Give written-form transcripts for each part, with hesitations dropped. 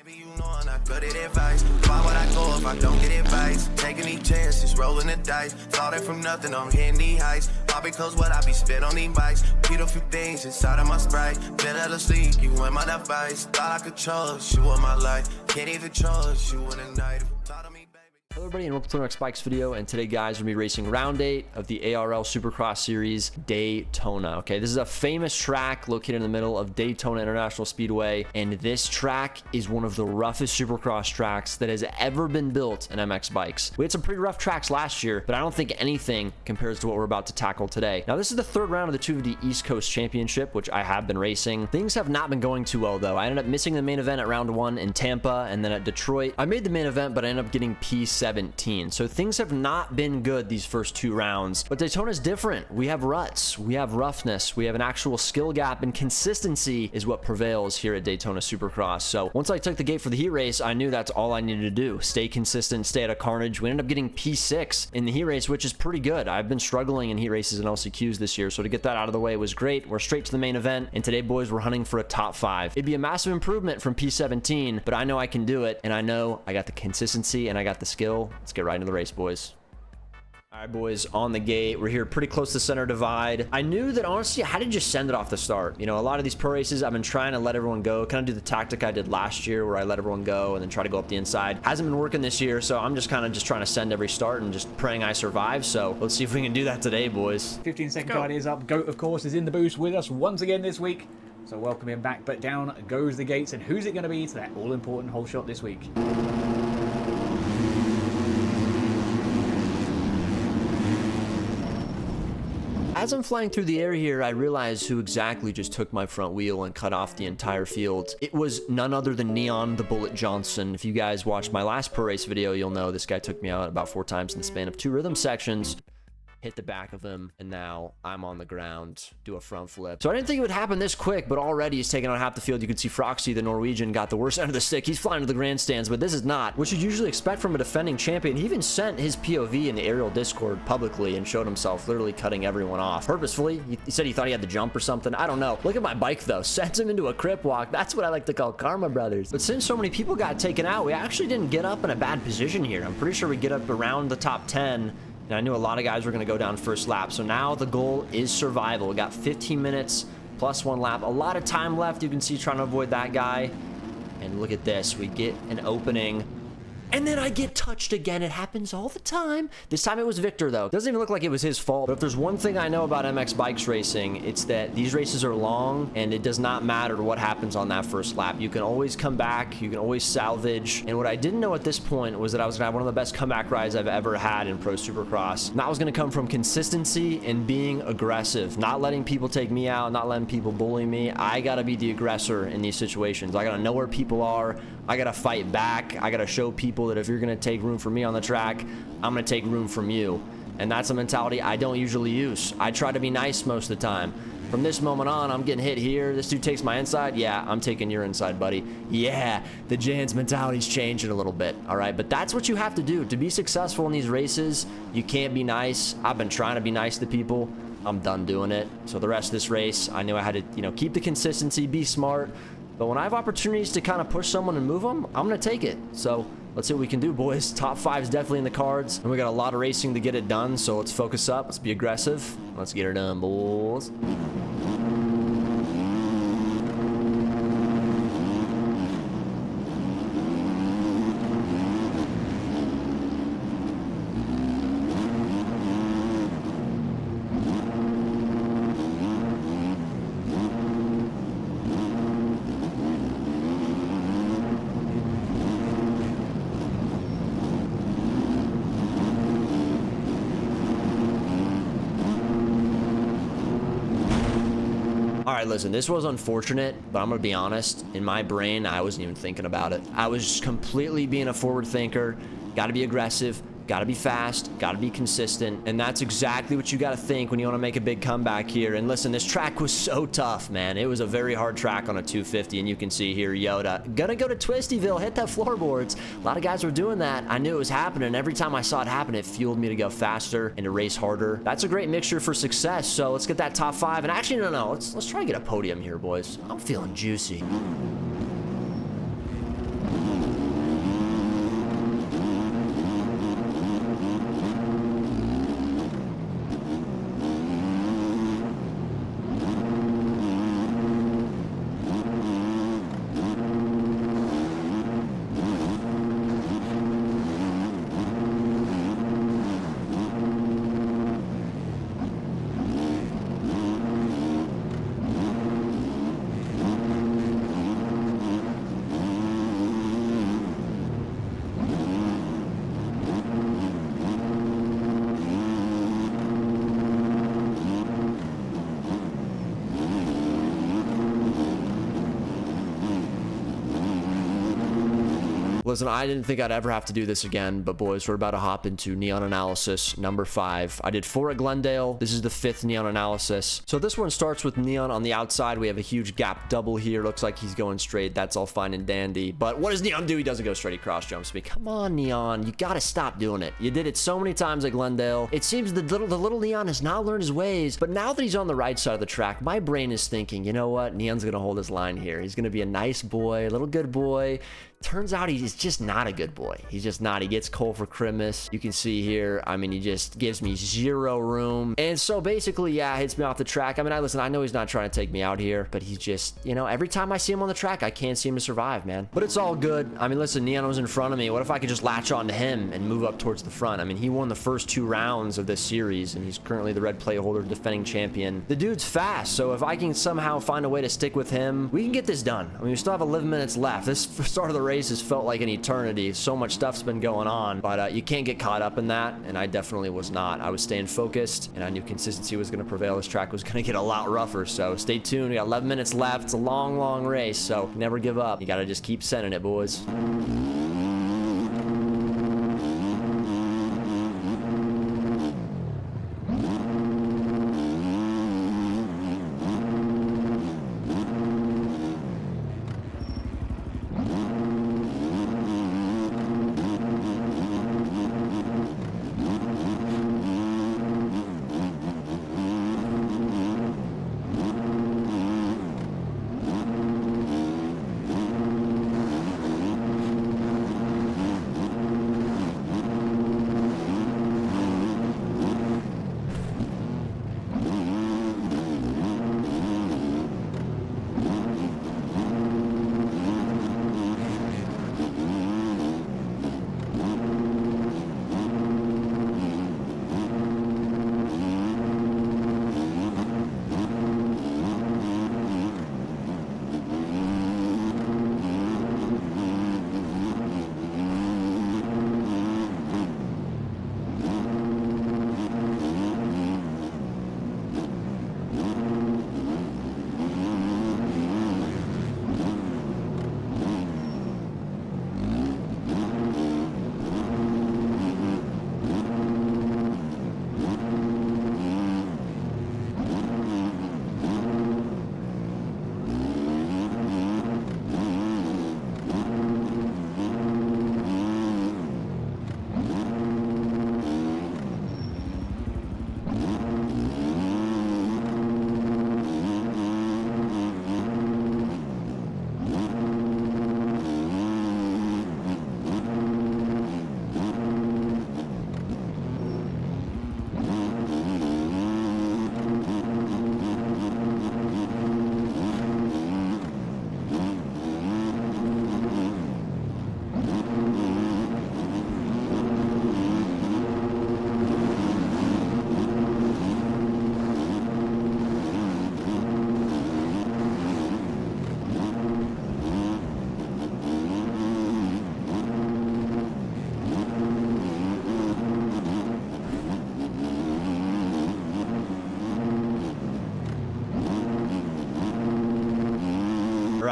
Baby, you know I'm not good at advice. Why would I go if I don't get advice? Taking these chances, rolling the dice. Thought it from nothing, I'm hitting these heights. All because what I be spit on these bikes. Repeat a few things inside of my sprite. Been out of sleep, you in my device. Thought I could trust you in my life. Can't even trust you in the night. Thought of me, baby. Hello everybody, and welcome to the next Bikes video. And today, guys, we're gonna be racing round 8 of the ARL Supercross Series Daytona. Okay, this is a famous track located in the middle of Daytona International Speedway, and this track is one of the roughest Supercross tracks that has ever been built in MX bikes. We had some pretty rough tracks last year, but I don't think anything compares to what we're about to tackle today. Now, this is the third round of the 250 East Coast Championship, which I have been racing. Things have not been going too well though. I ended up missing the main event at round 1 in Tampa, and then at Detroit, I made the main event, but I ended up getting P17. So things have not been good these first 2 rounds, but Daytona's different. We have ruts, we have roughness, we have an actual skill gap, and consistency is what prevails here at Daytona Supercross. So once I took the gate for the heat race, I knew that's all I needed to do. Stay consistent, stay out of carnage. We ended up getting P6 in the heat race, which is pretty good. I've been struggling in heat races and LCQs this year, so to get that out of the way was great. We're straight to the main event, and today, boys, we're hunting for a top 5. It'd be a massive improvement from P17, but I know I can do it, and I know I got the consistency and I got the skill. Let's get right into the race, boys. All right, boys, on the gate. We're here pretty close to center divide. I knew that, honestly, I had to just send it off the start. You know, a lot of these pro races, I've been trying to let everyone go, kind of do the tactic I did last year where I let everyone go and then try to go up the inside. Hasn't been working this year, so I'm just kind of trying to send every start and just praying I survive. So let's see if we can do that today, boys. 15-second card is up. Goat, of course, is in the booth with us once again this week. So welcome him back, but down goes the gates. And who's it going to be to that all-important hole shot this week? As I'm flying through the air here, I realize who exactly just took my front wheel and cut off the entire field. It was none other than Neon the Bullet Johnson. If you guys watched my last pro race video, you'll know this guy took me out about 4 times in the span of 2 rhythm sections. Hit the back of him, and now I'm on the ground, do a front flip. So I didn't think it would happen this quick, but already he's taking on half the field. You can see Froxy, the Norwegian, got the worst end of the stick. He's flying to the grandstands, but this is not what you'd usually expect from a defending champion. He even sent his POV in the aerial Discord publicly and showed himself literally cutting everyone off. Purposefully, he said he thought he had the jump or something. I don't know. Look at my bike, though. Sends him into a crip walk. That's what I like to call karma, brothers. But since so many people got taken out, we actually didn't get up in a bad position here. I'm pretty sure we get up around the top 10. And I knew a lot of guys were going to go down first lap. So now the goal is survival. We got 15 minutes plus 1 lap. A lot of time left. You can see trying to avoid that guy. And look at this. We get an opening. And then I get touched again. It happens all the time. This time it was Victor, though. Doesn't even look like it was his fault. But if there's one thing I know about MX bikes racing, it's that these races are long, and it does not matter what happens on that first lap. You can always come back. You can always salvage. And what I didn't know at this point was that I was going to have one of the best comeback rides I've ever had in Pro Supercross. And that was going to come from consistency and being aggressive. Not letting people take me out, not letting people bully me. I got to be the aggressor in these situations. I got to know where people are. I got to fight back. I got to show people that if you're going to take room from me on the track, I'm going to take room from you. And that's a mentality I don't usually use. I try to be nice most of the time. From this moment on, I'm getting hit here. This dude takes my inside. Yeah, I'm taking your inside, buddy. Yeah, the Jans mentality's changing a little bit. All right, but that's what you have to do. To be successful in these races, you can't be nice. I've been trying to be nice to people. I'm done doing it. So the rest of this race, I knew I had to, keep the consistency, be smart. But when I have opportunities to kind of push someone and move them, I'm going to take it. So let's see what we can do, boys. Top 5 is definitely in the cards. And we got a lot of racing to get it done. So let's focus up. Let's be aggressive. Let's get her done, boys. All right, listen, this was unfortunate, but I'm going to be honest. In my brain, I wasn't even thinking about it. I was just completely being a forward thinker. Got to be aggressive. Got to be fast, got to be consistent, and that's exactly what you got to think when you want to make a big comeback here. And listen, this track was so tough, man. It was a very hard track on a 250, and you can see here, Yoda, gonna go to Twistyville, hit that floorboards. A lot of guys were doing that. I knew it was happening. Every time I saw it happen, it fueled me to go faster and to race harder. That's a great mixture for success, so let's get that top 5. And actually, no, let's try to get a podium here, boys. I'm feeling juicy. Listen, I didn't think I'd ever have to do this again, but boys, we're about to hop into neon analysis number 5. I did 4 at Glendale. This is the 5th neon analysis. So this one starts with neon on the outside. We have a huge gap double here. Looks like he's going straight. That's all fine and dandy. But what does neon do? He doesn't go straight. He cross jumps me. Come on, neon. You gotta stop doing it. You did it so many times at Glendale. It seems the little neon has now learned his ways. But now that he's on the right side of the track, my brain is thinking, you know what? Neon's gonna hold his line here. He's gonna be a nice boy, a little good boy. Turns out he's just not a good boy. He's just not. He gets cold for Christmas. You can see here, I mean, he just gives me 0 room. And so basically, yeah, hits me off the track. I mean, listen, I know he's not trying to take me out here, but he's just, you know, every time I see him on the track, I can't seem to survive, man. But it's all good. I mean, listen, Neon was in front of me. What if I could just latch on to him and move up towards the front? I mean, he won the first 2 rounds of this series, and he's currently the red plate holder, defending champion. The dude's fast, so if I can somehow find a way to stick with him, we can get this done. I mean, we still have 11 minutes left. This start of the race has felt like an eternity. So much stuff's been going on, but you can't get caught up in that, and I definitely was not. I was staying focused, and I knew consistency was going to prevail. This track was going to get a lot rougher, so stay tuned. We got 11 minutes left. It's a long race, so never give up. You got to just keep sending it, boys.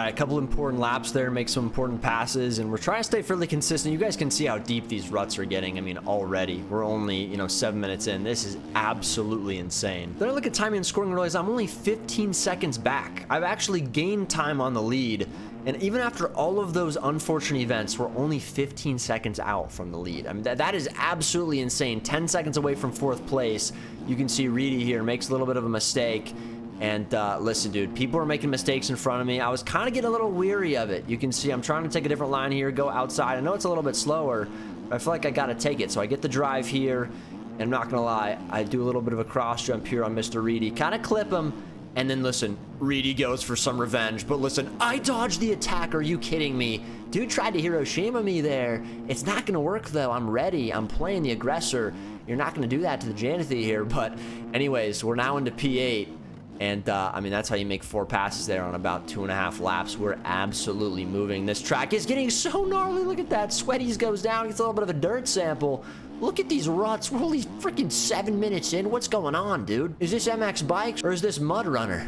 A couple important laps there, make some important passes, and we're trying to stay fairly consistent. You guys can see how deep these ruts are getting. I mean, already we're only, you know, 7 minutes in. This is absolutely insane. Then I look at timing and scoring and realize I'm only 15 seconds back. I've actually gained time on the lead, and even after all of those unfortunate events, we're only 15 seconds out from the lead. I mean, that is absolutely insane. 10 seconds away from 4th place. You can see Reedy here makes a little bit of a mistake. And listen, dude, people are making mistakes in front of me. I was kind of getting a little weary of it. You can see I'm trying to take a different line here, go outside. I know it's a little bit slower, but I feel like I got to take it. So I get the drive here, and I'm not going to lie, I do a little bit of a cross jump here on Mr. Reedy. Kind of clip him, and then listen, Reedy goes for some revenge. But listen, I dodged the attack. Are you kidding me? Dude tried to Hiroshima me there. It's not going to work, though. I'm ready. I'm playing the aggressor. You're not going to do that to the Janathy here. But anyways, we're now into P8. And, I mean, that's how you make 4 passes there on about 2.5 laps. We're absolutely moving. This track is getting so gnarly. Look at that. Sweaties goes down. Gets a little bit of a dirt sample. Look at these ruts. We're only freaking 7 minutes in. What's going on, dude? Is this MX Bikes or is this Mud Runner?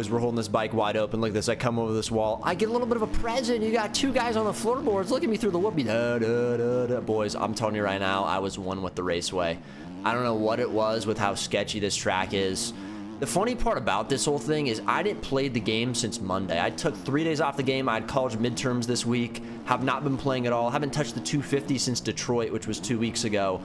boys. We're holding this bike wide open. Look at this. I come over this wall. I get a little bit of a present. You got 2 guys on the floorboards. Look at me through the whoopee. Da, da, da, da. Boys, I'm telling you right now, I was one with the raceway. I don't know what it was with how sketchy this track is. The funny part about this whole thing is I didn't play the game since Monday. I took 3 days off the game. I had college midterms this week. Have not been playing at all. Haven't touched the 250 since Detroit, which was 2 weeks ago.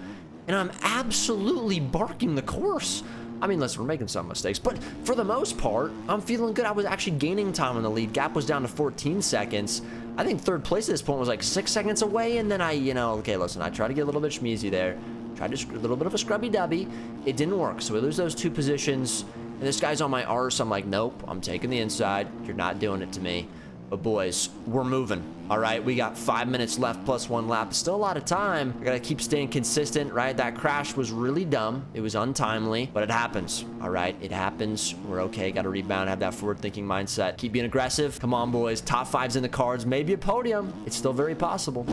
And I'm absolutely barking the course. I mean, listen, we're making some mistakes, but for the most part, I'm feeling good. I was actually gaining time in the lead. Gap was down to 14 seconds. I think 3rd place at this point was like 6 seconds away, and then okay, listen, I tried to get a little bit schmeezy there. Tried to a little bit of a scrubby dubby. It didn't work, so we lose those 2 positions. And this guy's on my arse. I'm like, nope, I'm taking the inside. You're not doing it to me. But boys, we're moving. All right, we got 5 minutes left plus 1 lap. Still a lot of time. I gotta keep staying consistent, right? That crash was really dumb. It was untimely, but it happens. All right, it happens. We're okay. Gotta rebound, have that forward-thinking mindset. Keep being aggressive. Come on, boys. Top 5's in the cards. Maybe a podium. It's still very possible.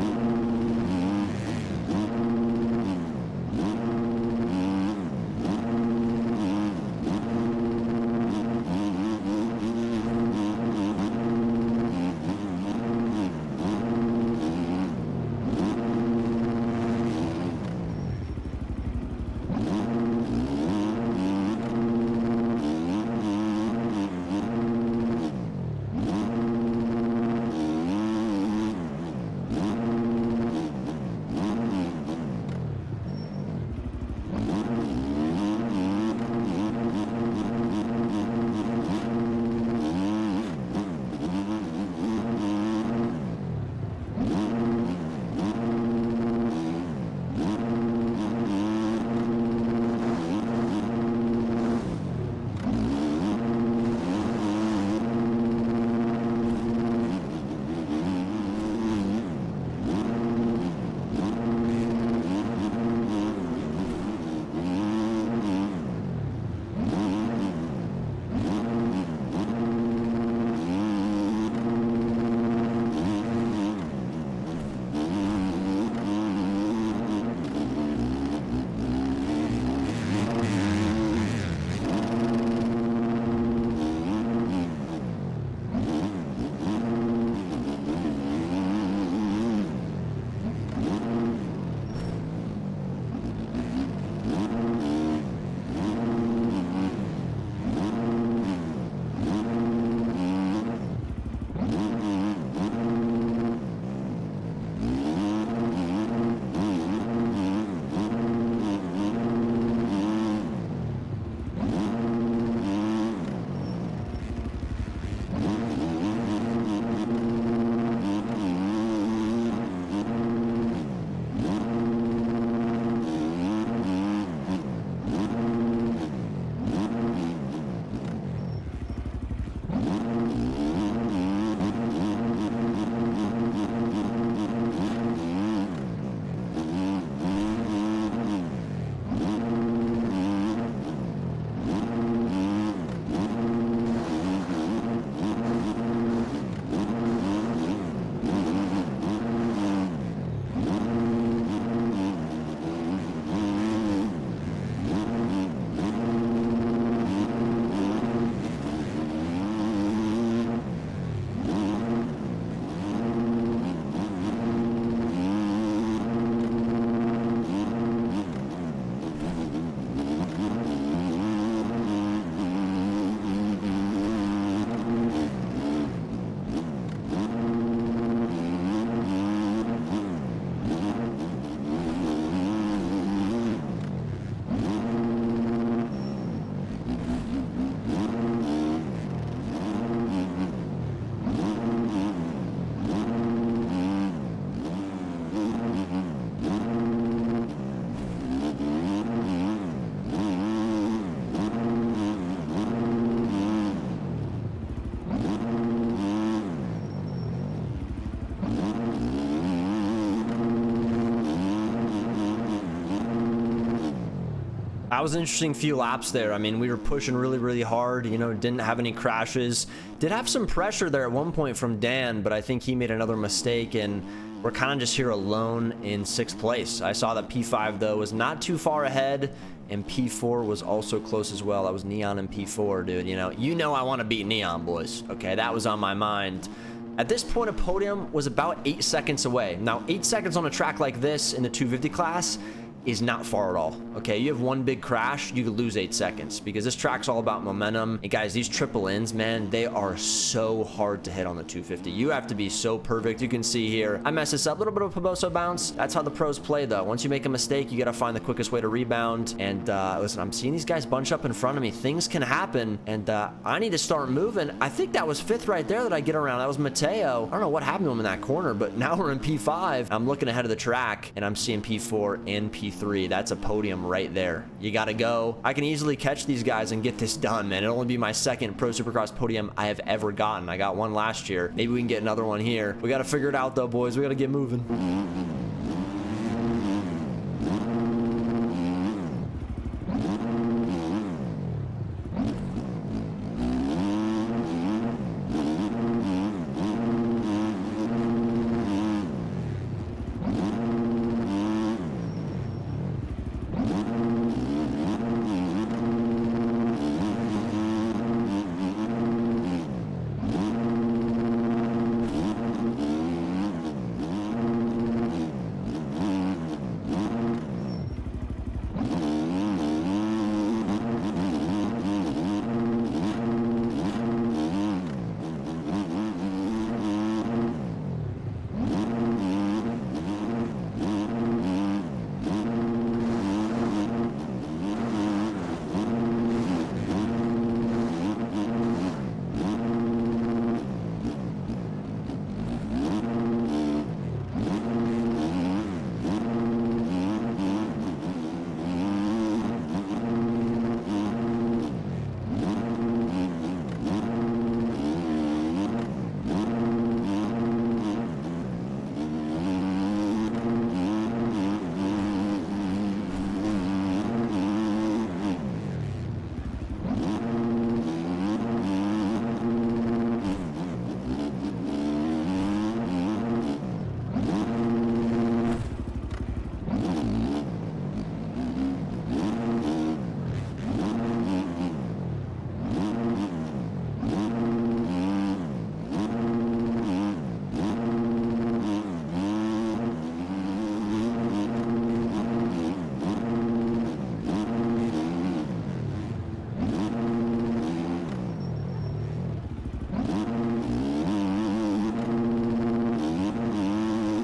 That was an interesting few laps there. I mean, we were pushing really, really hard, you know, didn't have any crashes. Did have some pressure there at one point from Dan, but I think he made another mistake, and we're kind of just here alone in 6th place. I saw that P5, though, was not too far ahead, and P4 was also close as well. That was Neon and P4, dude. You know I want to beat Neon, boys. Okay, that was on my mind. At this point, a podium was about 8 seconds away. Now, 8 seconds on a track like this in the 250 class is not far at all. Okay, you have one big crash, you could lose 8 seconds because this track's all about momentum. And guys, these triple ins, man, they are so hard to hit on the 250. You have to be so perfect. You can see here, I messed this up, a little bit of Poboso bounce. That's how the pros play though. Once you make a mistake, you got to find the quickest way to rebound. And listen, I'm seeing these guys bunch up in front of me. Things can happen, and I need to start moving. I think that was 5th right there that I get around. That was Mateo. I don't know what happened to him in that corner, but now we're in P5. I'm looking ahead of the track, and I'm seeing P4 and P3. That's a podium right there. You gotta go. I can easily catch these guys and get this done, man. It'll only be my 2nd Pro Supercross podium I have ever gotten. I got one last year. Maybe we can get another one here. We gotta figure it out though, boys. We gotta get moving.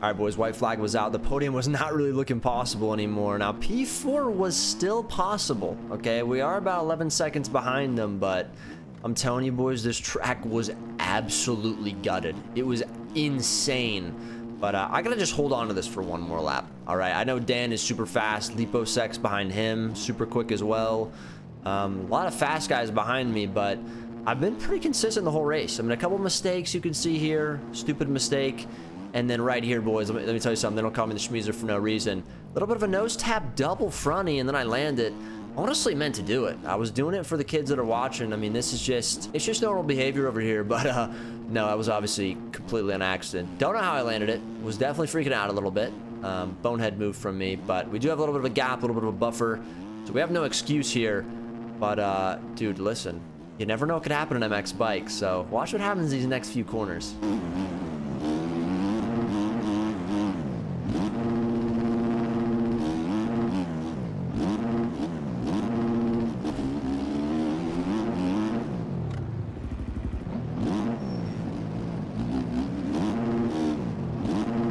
All right, boys, white flag was out. The podium was not really looking possible anymore. Now, P4 was still possible, okay? We are about 11 seconds behind them, but I'm telling you, boys, this track was absolutely gutted. It was insane. But I got to just hold on to this for one more lap, all right? I know Dan is super fast. Liposek's behind him, super quick as well. A lot of fast guys behind me, but I've been pretty consistent the whole race. I mean, a couple mistakes you can see here. Stupid mistake. And then right here, boys, let me tell you something. They don't call me the schmeezer for no reason. A little bit of a nose tap double fronty, and then I landed. Honestly meant to do it. I was doing it for the kids that are watching. I mean, it's just normal behavior over here. But no, I was obviously completely an accident. Don't know how I landed it. Was definitely freaking out a little bit. Bonehead move from me. But we do have a little bit of a gap, a little bit of a buffer. So we have no excuse here. But, dude, listen. You never know what could happen in an MX bike. So watch what happens in these next few corners.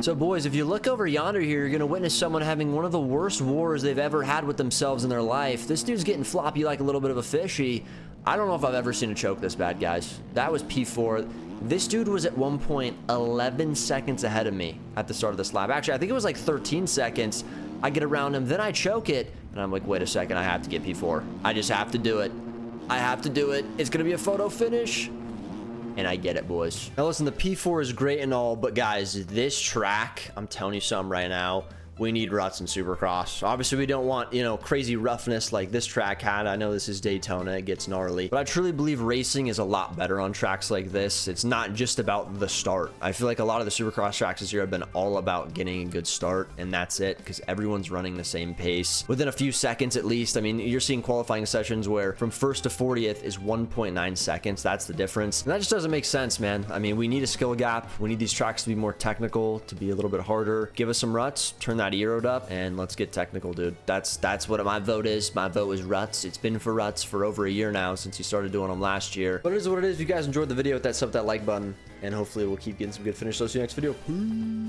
So boys, if you look over yonder here, you're going to witness someone having one of the worst wars they've ever had with themselves in their life. This dude's getting floppy like a little bit of a fishy. I don't know if I've ever seen a choke this bad, guys. That was P4. This dude was at one point 11 seconds ahead of me at the start of this lap. Actually, I think it was like 13 seconds. I get around him, then I choke it, and I'm like, wait a second, I have to get P4. I just have to do it. I have to do it. It's going to be a photo finish. And I get it, boys. Now listen, the P4 is great and all, but guys, this track, I'm telling you something right now, we need ruts and supercross. Obviously, we don't want, you know, crazy roughness like this track had. I know this is Daytona, it gets gnarly, but I truly believe racing is a lot better on tracks like this. It's not just about the start. I feel like a lot of the supercross tracks this year have been all about getting a good start, and that's it, because everyone's running the same pace within a few seconds at least. I mean, you're seeing qualifying sessions where from first to 40th is 1.9 seconds. That's the difference, and that just doesn't make sense, man. I mean, we need a skill gap. We need these tracks to be more technical, to be a little bit harder. Give us some ruts, turn that E-road up, and let's get technical, dude. That's what my vote is. My vote is ruts. It's been for ruts for over a year now, since you started doing them last year. But it is what it is. If you guys enjoyed the video, hit that like button, and hopefully we'll keep getting some good finishes. So see you next video. Peace.